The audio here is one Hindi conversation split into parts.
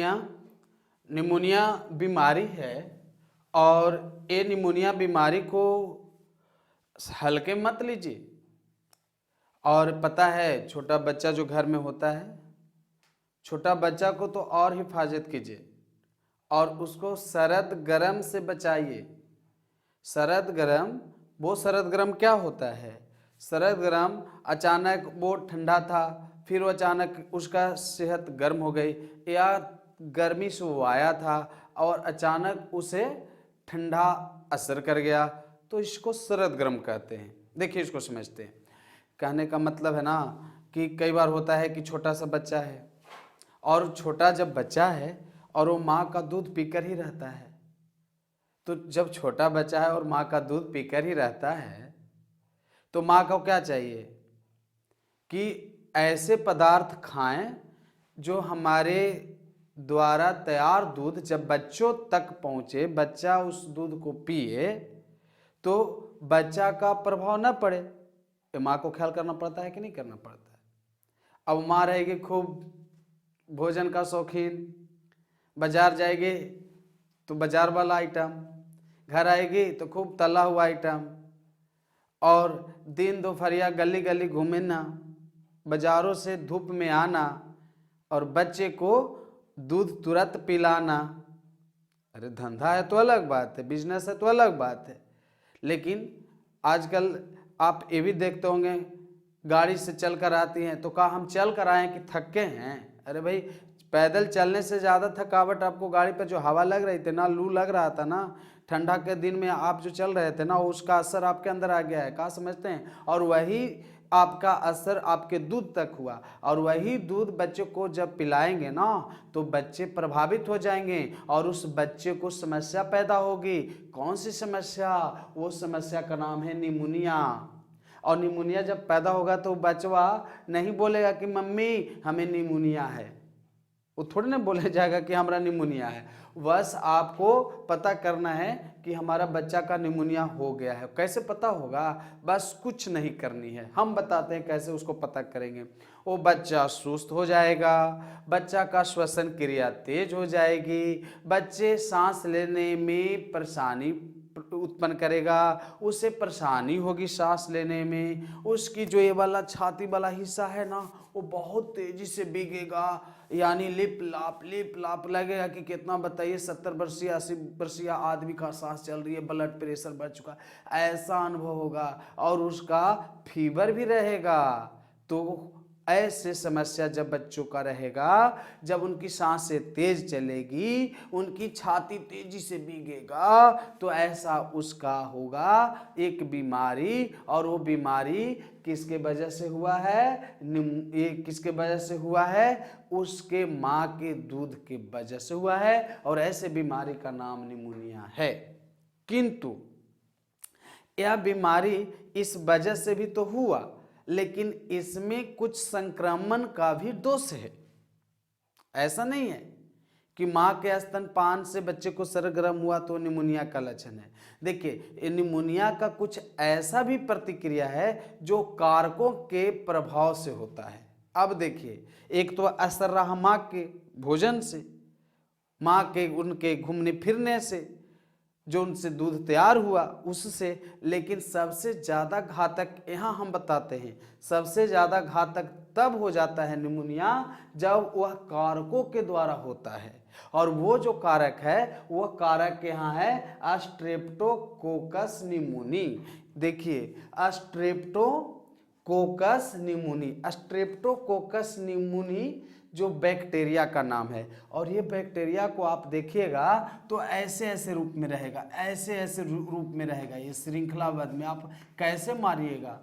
निमोनिया निमोनिया बीमारी है और ये निमोनिया बीमारी को हल्के मत लीजिए। और पता है छोटा बच्चा जो घर में होता है, छोटा बच्चा को तो और हिफाजत कीजिए और उसको सरद गरम से बचाइए। सरद गरम, वो सरद गरम क्या होता है? सरद गरम अचानक वो ठंडा था, फिर वो अचानक उसका सेहत गर्म हो गई, या गर्मी से वो आया था और अचानक उसे ठंडा असर कर गया, तो इसको सरद गरम कहते हैं। देखिए इसको समझते हैं। कहने का मतलब है ना कि कई बार होता है कि छोटा सा बच्चा है और छोटा जब बच्चा है और वो माँ का दूध पीकर ही रहता है, तो जब छोटा बच्चा है और माँ का दूध पीकर ही रहता है तो माँ को क्या चाहिए कि ऐसे पदार्थ खाएं जो हमारे द्वारा तैयार दूध जब बच्चों तक पहुँचे, बच्चा उस दूध को पिए तो बच्चा का प्रभाव न पड़े। ये माँ को ख्याल करना पड़ता है कि नहीं करना पड़ता है? अब माँ रहेगी खूब भोजन का शौकीन, बाजार जाएगी तो बाजार वाला आइटम, घर आएगी तो खूब तला हुआ आइटम, और दिन दोपहरिया गली गली घूमना, बाजारों से धूप में आना और बच्चे को दूध तुरंत पिलाना। अरे धंधा है तो अलग बात है, बिजनेस है तो अलग बात है, लेकिन आजकल आप ये भी देखते होंगे गाड़ी से चल कर आती हैं तो कहा हम चल कर आए कि थके हैं। अरे भाई पैदल चलने से ज़्यादा थकावट आपको गाड़ी पर जो हवा लग रही थी ना, लू लग रहा था ना, ठंडा के दिन में आप जो चल रहे थे ना, उसका असर आपके अंदर आ गया है, कहाँ समझते हैं? और वही आपका असर आपके दूध तक हुआ, और वही दूध बच्चे को जब पिलाएंगे ना तो बच्चे प्रभावित हो जाएंगे और उस बच्चे को समस्या पैदा होगी। कौन सी समस्या? वो समस्या का नाम है निमोनिया। और निमोनिया जब पैदा होगा तो बच्चा नहीं बोलेगा कि मम्मी हमें निमोनिया है, वो थोड़ी ना बोले जाएगा कि हमारा निमोनिया है। बस आपको पता करना है कि हमारा बच्चा का निमोनिया हो गया है। कैसे पता होगा? बस कुछ नहीं करनी है, हम बताते हैं कैसे उसको पता करेंगे। वो बच्चा सुस्त हो जाएगा, बच्चा का श्वसन क्रिया तेज हो जाएगी, बच्चे सांस लेने में परेशानी उत्पन्न करेगा, उसे परेशानी होगी सांस लेने में, उसकी जो ये वाला छाती वाला हिस्सा है ना वो बहुत तेजी से भीगेगा, यानी लिप लाप लगेगा कि कितना बताइए 70 वर्षीय 80 वर्षीय आदमी का सांस चल रही है, ब्लड प्रेशर बढ़ चुका, ऐसा अनुभव होगा। और उसका फीवर भी रहेगा। तो ऐसे समस्या जब बच्चों का रहेगा, जब उनकी सांसें तेज चलेगी, उनकी छाती तेजी से भीगेगा, तो ऐसा उसका होगा एक बीमारी। और वो बीमारी किसके वजह से हुआ है? ये किसके वजह से हुआ है? उसके माँ के दूध के वजह से हुआ है, और ऐसे बीमारी का नाम निमोनिया है। किंतु यह बीमारी इस वजह से भी तो हुआ, लेकिन इसमें कुछ संक्रमण का भी दोष है। ऐसा नहीं है कि माँ के स्तनपान से बच्चे को सरगर्म हुआ तो निमोनिया का लक्षण है। देखिए निमोनिया का कुछ ऐसा भी प्रतिक्रिया है जो कारकों के प्रभाव से होता है। अब देखिए, एक तो असर रहा माँ के भोजन से, माँ के उनके घूमने फिरने से, जो उनसे दूध तैयार हुआ उससे। लेकिन सबसे ज़्यादा घातक यहाँ हम बताते हैं, सबसे ज़्यादा घातक तब हो जाता है निमोनिया जब वह कारकों के द्वारा होता है। और वो जो कारक है वह कारक यहाँ है स्ट्रेप्टोकोकस निमोनी। देखिए स्ट्रेप्टोकोकस निमोनी जो बैक्टीरिया का नाम है, और ये बैक्टीरिया को आप देखिएगा तो ऐसे ऐसे रूप में रहेगा, ऐसे ऐसे रूप में रहेगा, ये श्रृंखलाबद्ध में। आप कैसे मारिएगा,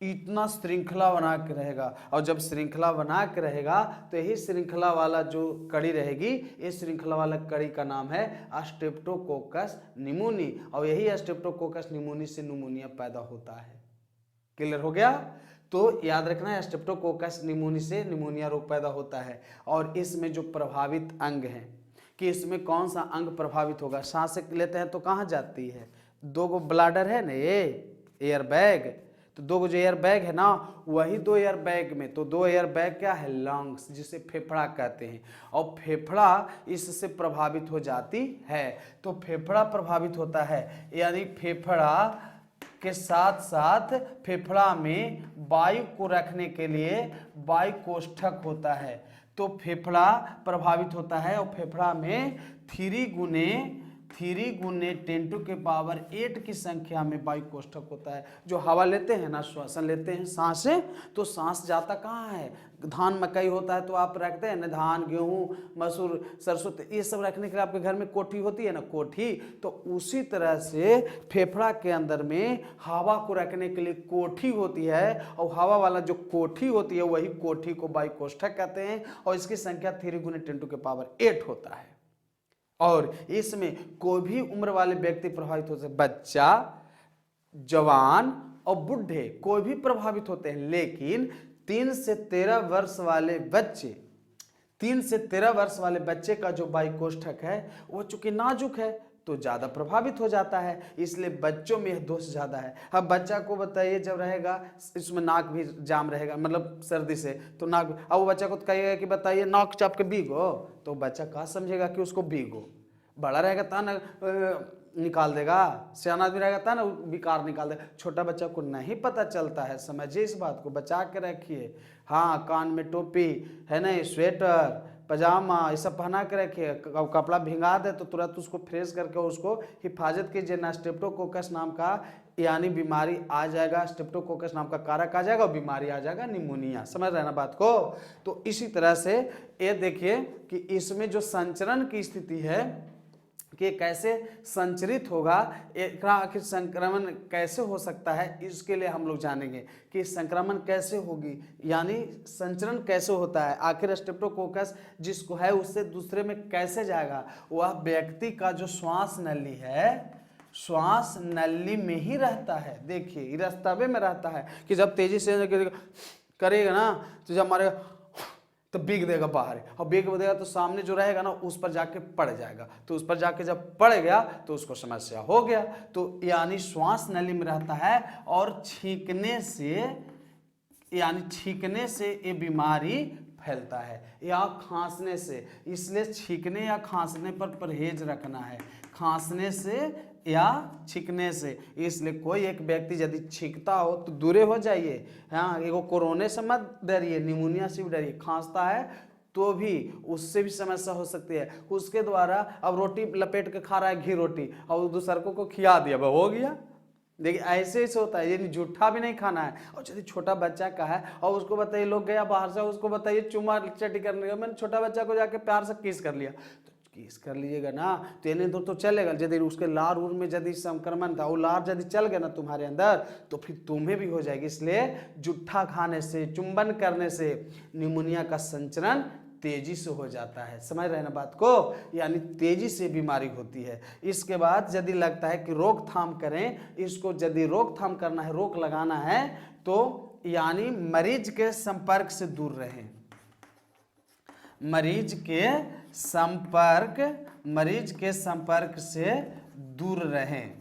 इतना श्रृंखला बना के रहेगा। और जब श्रृंखला बना के रहेगा तो यही श्रृंखला वाला जो कड़ी रहेगी, इस श्रृंखला वाला कड़ी का नाम है स्ट्रेप्टोकोकस निमोनी, और यही स्ट्रेप्टोकोकस निमोनी से निमोनिया पैदा होता है। क्लियर हो गया? तो याद रखना है स्ट्रेप्टोकोकस निमोनी से निमोनिया रोग पैदा होता है। और इसमें जो प्रभावित अंग हैं कि इसमें कौन सा अंग प्रभावित होगा। सांस लेते हैं तो कहाँ जाती है? 2 ब्लाडर है ना, ये एयर बैग, तो 2 जो एयर बैग है ना, वही 2 एयर बैग में, तो 2 एयर बैग क्या है, लंग्स, जिसे फेफड़ा कहते हैं। और फेफड़ा इससे प्रभावित हो जाती है। तो फेफड़ा प्रभावित होता है, यानी फेफड़ा के साथ साथ फेफड़ा में वायु को रखने के लिए वायु कोष्ठक होता है। तो फेफड़ा प्रभावित होता है और फेफड़ा में 3 गुने 10⁸ की संख्या में वायु कोष्ठक होता है। जो हवा लेते हैं ना, श्वसन लेते हैं, सांसें, तो सांस जाता कहाँ है, धान मकई होता है तो आप रखते हैं ना, धान गेहूं मसूर सरसों, ये सब रखने के लिए आपके घर में कोठी होती है ना, कोठी। तो उसी तरह से फेफड़ा के अंदर में हवा को रखने के लिए कोठी होती है, और हवा वाला जो कोठी होती है वही कोठी को वायु कोष्ठक कहते हैं, और इसकी संख्या 3 गुने 10⁸ होता है। और इसमें कोई भी उम्र वाले व्यक्ति प्रभावित हो सकते, बच्चा, जवान और बूढ़े कोई भी प्रभावित होते हैं। लेकिन 3 से 13 वर्ष वाले बच्चे, 3 से 13 वर्ष वाले बच्चे का जो वायु कोष्ठक है वो चूंकि नाजुक है तो ज्यादा प्रभावित हो जाता है, इसलिए बच्चों में यह दोष ज्यादा है। अब बच्चा को बताइए, जब रहेगा इसमें नाक भी जाम रहेगा, मतलब सर्दी से, तो नाक, अब वो बच्चा को तो कहिएगा कि बताइए नाक चाप के भीगो, तो बच्चा कहाँ समझेगा कि उसको भीगो। बड़ा रहेगा ता ना निकाल देगा, सियाना आदमी रहेगा ता ना विकार निकाल देगा। छोटा बच्चा को नहीं पता चलता है, समझिए इस बात को, बचा के रखिए। हाँ, कान में टोपी है ना, स्वेटर पजामा ये सब पहना के रखिए। कपड़ा भिंगा दे तो तुरंत उसको फ्रेश करके उसको हिफाजत कीजिए, ना स्ट्रेप्टोकोकस नाम का यानी बीमारी आ जाएगा, स्ट्रेप्टोकोकस नाम का कारक आ जाएगा और बीमारी आ जाएगा निमोनिया। समझ रहे ना बात को। तो इसी तरह से ये देखिए कि इसमें जो संचरण की स्थिति है कि कैसे संचरित होगा, एक आखिर संक्रमण कैसे हो सकता है, इसके लिए हम लोग जानेंगे कि संक्रमण कैसे होगी, यानी संचरण कैसे होता है, आखिर स्ट्रेप्टोकोकस जिसको है उससे दूसरे में कैसे जाएगा। वह व्यक्ति का जो श्वास नली है, श्वास नली में ही रहता है। देखिए रस्तवे में रहता है कि जब तेजी से करेगा ना तो जब हमारे तो बिग देगा बाहर, और बिग देगा तो सामने जो रहेगा ना उस पर जाके पड़ जाएगा, तो उस पर जाके जब पड़ गया तो उसको समस्या हो गया। तो यानी श्वास नली में रहता है और छींकने से ये बीमारी फैलता है या खांसने से। इसलिए छींकने या खांसने पर परहेज रखना है, खांसने से या छींकने से। इसलिए कोई एक व्यक्ति यदि छींकता हो तो दूरे हो जाइए। हाँ, एगो कोरोना से मत डरिए, निमोनिया से भी डरिए। खांसता है तो भी उससे भी समस्या हो सकती है। उसके द्वारा अब रोटी लपेट के खा रहा है, घी रोटी, और दूसरों को खिला दिया, वह हो गया। देखिए ऐसे ही होता है, ये झूठा भी नहीं खाना है। और यदि छोटा बच्चा का है और उसको बताइए, लोग गया बाहर से, उसको बताइए चुम्मा चटी करने का, मैंने छोटा बच्चा को जाके प्यार से किस कर लिया, किस कर लीजिएगा ना तो यानी तो चलेगा। यदि उसके लार उर में यदि संक्रमण था, वो लार यदि चल गया ना तुम्हारे अंदर तो फिर तुम्हें भी हो जाएगी। इसलिए जुट्ठा खाने से, चुंबन करने से निमोनिया का संचरण तेजी से हो जाता है। समझ रहे ना बात को, यानी तेजी से बीमारी होती है। इसके बाद यदि लगता है कि रोकथाम करें, इसको यदि रोकथाम करना है, रोक लगाना है, तो यानी मरीज के संपर्क से दूर रहें, मरीज के संपर्क से दूर रहें।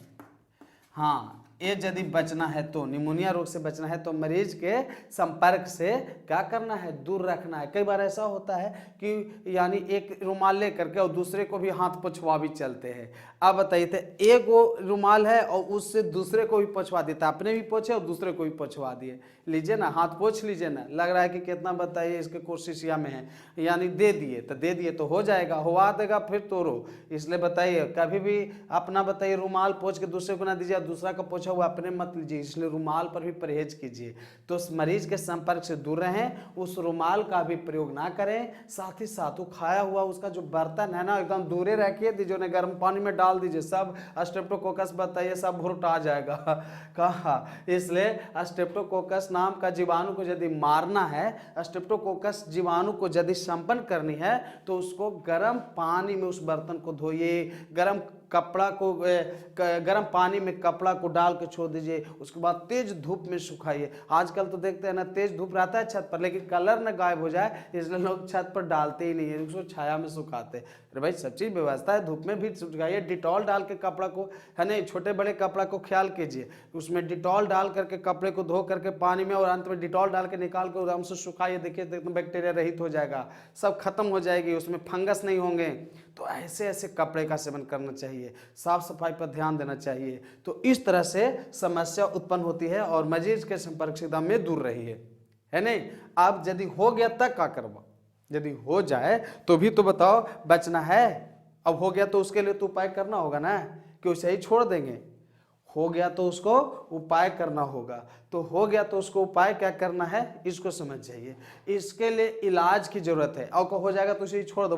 हाँ, ये यदि बचना है तो, निमोनिया रोग से बचना है तो मरीज के संपर्क से क्या करना है, दूर रखना है। कई बार ऐसा होता है कि यानी एक रुमाल ले करके और दूसरे को भी हाथ पोंछवा भी चलते हैं। अब बताइए, तो एक वो रुमाल है और उससे दूसरे को भी पोंछवा देता, अपने भी पोंछे और दूसरे को भी पोंछवा दिए। लीजिए ना, हाथ पोंछ लीजिए ना, लग रहा है कि कितना बताइए इसके कोशिशिया में है, यानी दे दिए तो हो जाएगा, हुआ देगा फिर तोड़ो। इसलिए बताइए कभी भी अपना बताइए रुमाल पोंछ के दूसरे को ना दीजिए, दूसरा का पोंछा हुआ अपने मत लीजिए। इसलिए रुमाल पर भी परहेज कीजिए। तो उस मरीज के संपर्क से दूर रहें, उस रुमाल का भी प्रयोग ना करें। साथ ही साथ वो खाया हुआ उसका जो बर्तन है ना, एकदम दूरे रखिए, दीजिए ना, गर्म पानी में डाल दीजिए, सब स्ट्रेप्टोकोकस बताइए सब भुरट आ जाएगा। कहा, इसलिए स्ट्रेप्टोकोकस नाम का जीवाणु को यदि मारना है, स्ट्रेप्टोकोकस जीवाणु को यदि संपन्न करनी है, तो उसको गर्म पानी में उस बर्तन को धोइए, गर्म कपड़ा को गर्म पानी में कपड़ा को डाल के छोड़ दीजिए, उसके बाद तेज धूप में सुखाइए। आजकल तो देखते हैं ना, तेज धूप रहता है छत पर, लेकिन कलर न गायब हो जाए इसलिए लोग छत पर डालते ही नहीं है, उसको छाया में सुखाते। अरे भाई सब चीज़ व्यवस्था है, धूप में भी सुखाइए, डिटॉल डाल के कपड़ा को, है नहीं, छोटे बड़े कपड़ा को ख्याल कीजिए, उसमें डिटॉल डाल करके कपड़े को धो करके पानी में, और अंत में डिटॉल डाल के निकाल कर आराम से सुखाइए। देखिए बैक्टीरिया रहित हो जाएगा, सब खत्म हो जाएगी, उसमें फंगस नहीं होंगे। तो ऐसे ऐसे कपड़े का सेवन करना चाहिए, साफ सफाई पर ध्यान देना चाहिए। तो इस तरह से समस्या उत्पन्न होती है और मरीज के संपर्क से एकदम में दूर रहिए, है नहीं। अब यदि हो गया तब क्या करवा, यदि हो जाए तो भी तो बताओ, बचना है। अब हो गया तो उसके लिए तो उपाय करना होगा ना, कि उसे ही छोड़ देंगे। हो गया तो उसको उपाय करना होगा। तो हो गया तो उसको उपाय क्या करना है, इसको समझ जाइए। इसके लिए इलाज की जरूरत है। और हो जाएगा तो उसे छोड़ दो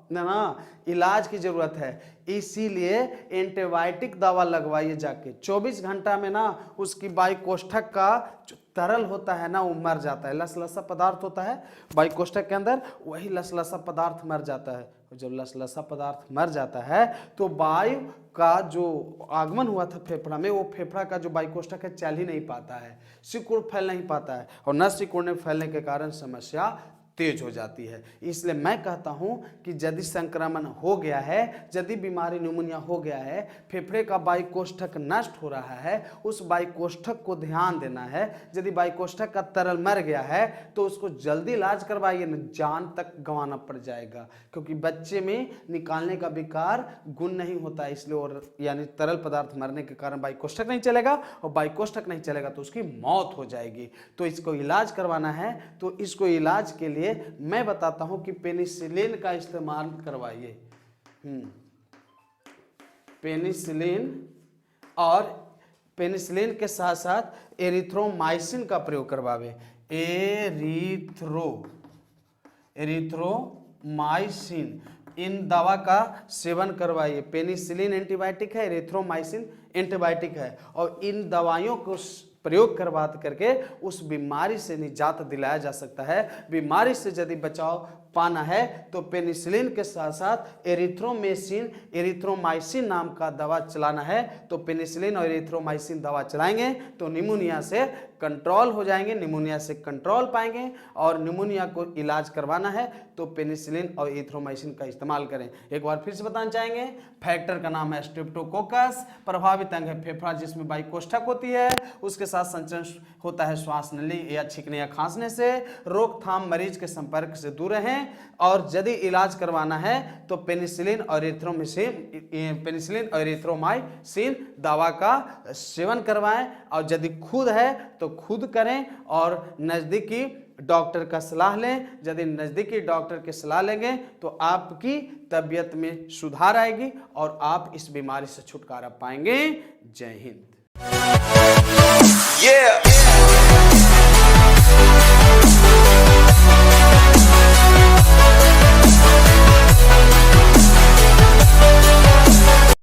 ना, इलाज की जरूरत है। इसीलिए एंटीबायोटिक दवा लगवाइए जाके। 24 घंटा में ना उसकी बाई कोष्ठक का जो तरल होता है ना वो मर जाता है, लसलसा पदार्थ होता है बाई कोष्ठक के अंदर, वही लसलसा पदार्थ मर जाता है। जब लसलसा पदार्थ मर जाता है तो वायु का जो आगमन हुआ था फेफड़ा में, वो फेफड़ा का जो वायु कोष्ठक है चल ही नहीं पाता है, सिकुड़ फैल नहीं पाता है, और न सिकुड़ने फैलने के कारण समस्या तेज हो जाती है। इसलिए मैं कहता हूं कि यदि संक्रमण हो गया है, यदि बीमारी न्यूमोनिया हो गया है, फेफड़े का वायु कोष्ठक नष्ट हो रहा है, उस वायु कोष्ठक को ध्यान देना है। यदि वायु कोष्ठक का तरल मर गया है तो उसको जल्दी इलाज करवाइए, न जान तक गंवाना पड़ जाएगा, क्योंकि बच्चे में निकालने का विकार गुण नहीं होता है, इसलिए, और यानी तरल पदार्थ मरने के कारण वायु कोष्ठक नहीं चलेगा, और वायु कोष्ठक नहीं चलेगा तो उसकी मौत हो जाएगी। तो इसको इलाज करवाना है, तो इसको इलाज के लिए मैं बताता हूं कि पेनिसिलिन का इस्तेमाल करवाइए। पेनिसिलिन, और पेनिसिलिन के साथ साथ एरिथ्रोमाइसिन का प्रयोग करवावे। एरिथ्रोमाइसिन, इन दवा का सेवन करवाइए। पेनिसिलिन एंटीबायोटिक है, एरिथ्रोमाइसिन एंटीबायोटिक है, और इन दवाइयों को प्रयोग करवा करके उस बीमारी से निजात दिलाया जा सकता है। बीमारी से यदि बचाव पाना है तो पेनिसिलिन के साथ साथ एरिथ्रोमाइसिन नाम का दवा चलाना है। तो पेनिसिलिन और एरिथ्रोमाइसिन दवा चलाएंगे तो निमोनिया से कंट्रोल हो जाएंगे, निमोनिया से कंट्रोल पाएंगे, और निमोनिया को इलाज करवाना है तो पेनिसिलिन और एरिथ्रोमाइसिन का इस्तेमाल करें। एक बार फिर से बताना चाहेंगे, फैक्टर का नाम है स्ट्रेप्टोकोकस। प्रभावित अंग है फेफड़ा जिसमें वायु कोष्ठक होती है, उसके साथ संचरण होता है श्वास नली या छींकने या खांसने से। रोकथाम, मरीज के संपर्क से दूर रहें, और यदि इलाज करवाना है तो पेनिसिलिन और एरिथ्रोमाइसिन दवा का सेवन करवाएं, और यदि खुद है तो खुद करें, और नजदीकी डॉक्टर का सलाह लें। यदि नजदीकी डॉक्टर की सलाह लेंगे तो आपकी तबीयत में सुधार आएगी और आप इस बीमारी से छुटकारा पाएंगे। जय हिंद।